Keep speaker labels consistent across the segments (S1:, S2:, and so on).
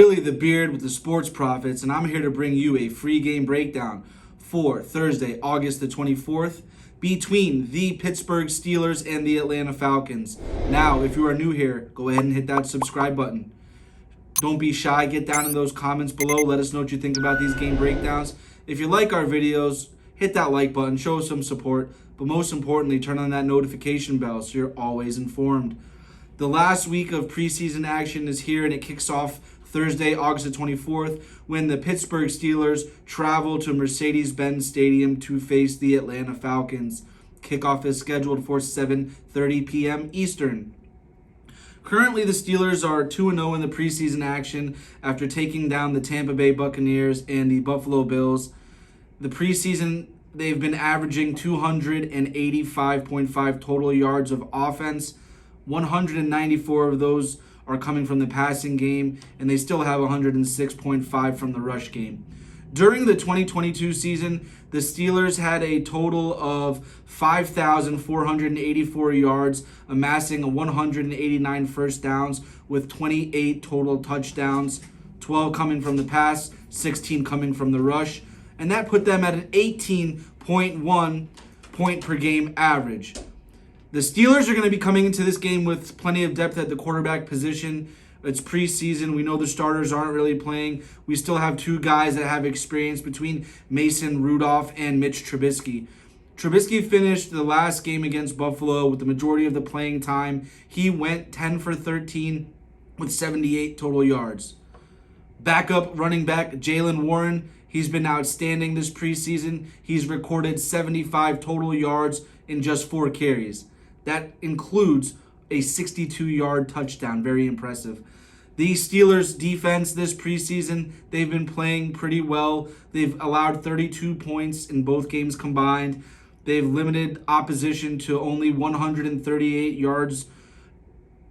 S1: Billy the Beard with the Sports Profits, and I'm here to bring you a free game breakdown for Thursday, August the 24th, between the Pittsburgh Steelers and the Atlanta Falcons. Now, if you are new here, go ahead and hit that subscribe button. Don't be shy. Get down in those comments below. Let us know what you think about these game breakdowns. If you like our videos, hit that like button, show us some support, but most importantly, turn on that notification bell so you're always informed. The last week of preseason action is here, and it kicks off Thursday, August the 24th, when the Pittsburgh Steelers travel to Mercedes-Benz Stadium to face the Atlanta Falcons. Kickoff is scheduled for 7:30 p.m. Eastern. Currently, the Steelers are 2-0 in the preseason action after taking down the Tampa Bay Buccaneers and the Buffalo Bills. The preseason, they've been averaging 285.5 total yards of offense. 194 of those are coming from the passing game, and they still have 106.5 from the rush game. During the 2022 season, the Steelers had a total of 5,484 yards, amassing 189 first downs with 28 total touchdowns, 12 coming from the pass, 16 coming from the rush, and that put them at an 18.1 point per game average. The Steelers are going to be coming into this game with plenty of depth at the quarterback position. It's preseason. We know the starters aren't really playing. We still have two guys that have experience between Mason Rudolph and Mitch Trubisky. Trubisky finished the last game against Buffalo with the majority of the playing time. He went 10 for 13 with 78 total yards. Backup running back Jaylen Warren, he's been outstanding this preseason. He's recorded 75 total yards in just 4 carries. That includes a 62-yard touchdown. Very impressive. The Steelers' defense this preseason, they've been playing pretty well. They've allowed 32 points in both games combined. They've limited opposition to only 138 yards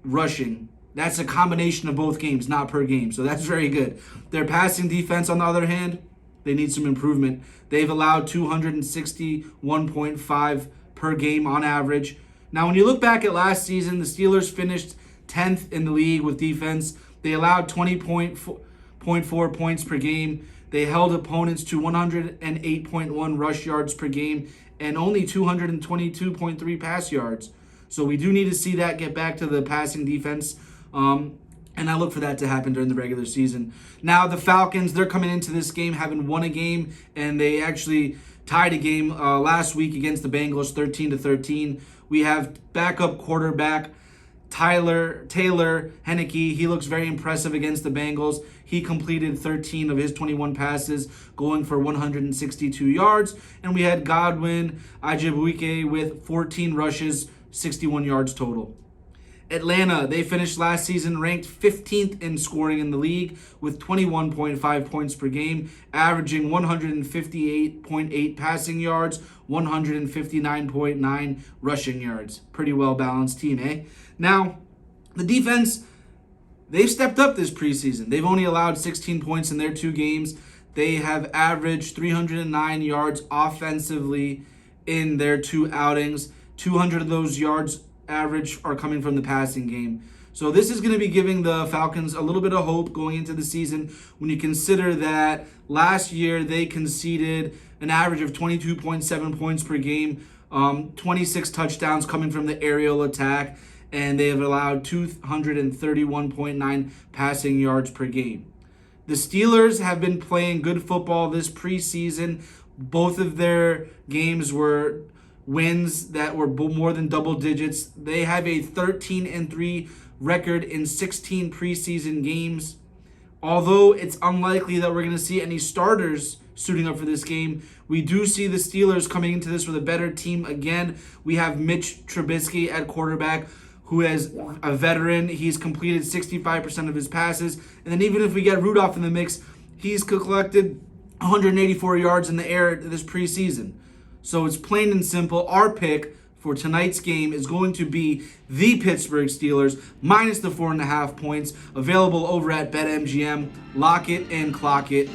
S1: rushing. That's a combination of both games, not per game, so that's very good. Their passing defense, on the other hand, they need some improvement. They've allowed 261.5 per game on average. Now, when you look back at last season, the Steelers finished 10th in the league with defense. They allowed 20.4 points per game. They held opponents to 108.1 rush yards per game and only 222.3 pass yards. So we do need to see that get back to the passing defense. And I look for that to happen during the regular season. Now, the Falcons, they're coming into this game having won a game, and they actually tied a game last week against the Bengals, 13-13. We have backup quarterback Taylor Heinicke. He looks very impressive against the Bengals. He completed 13 of his 21 passes, going for 162 yards. And we had Godwin Ajibwike with 14 rushes, 61 yards total. Atlanta, they finished last season ranked 15th in scoring in the league with 21.5 points per game, averaging 158.8 passing yards, 159.9 rushing yards. Pretty well-balanced team, eh? Now, the defense, they've stepped up this preseason. They've only allowed 16 points in their 2 games. They have averaged 309 yards offensively in their 2 outings. 200 of those yards average are coming from the passing game. So this is going to be giving the Falcons a little bit of hope going into the season when you consider that last year they conceded an average of 22.7 points per game, 26 touchdowns coming from the aerial attack, and they have allowed 231.9 passing yards per game. The Steelers have been playing good football this preseason. Both of their games were wins that were more than double digits. They have a 13-3 record in 16 preseason games. Although it's unlikely that we're going to see any starters suiting up for this game, we do see the Steelers coming into this with a better team again. We have Mitch Trubisky at quarterback, who is a veteran. He's completed 65% of his passes. And then even if we get Rudolph in the mix, he's collected 184 yards in the air this preseason. So it's plain and simple. Our pick for tonight's game is going to be the Pittsburgh Steelers minus the 4.5 points, available over at BetMGM. Lock it and clock it.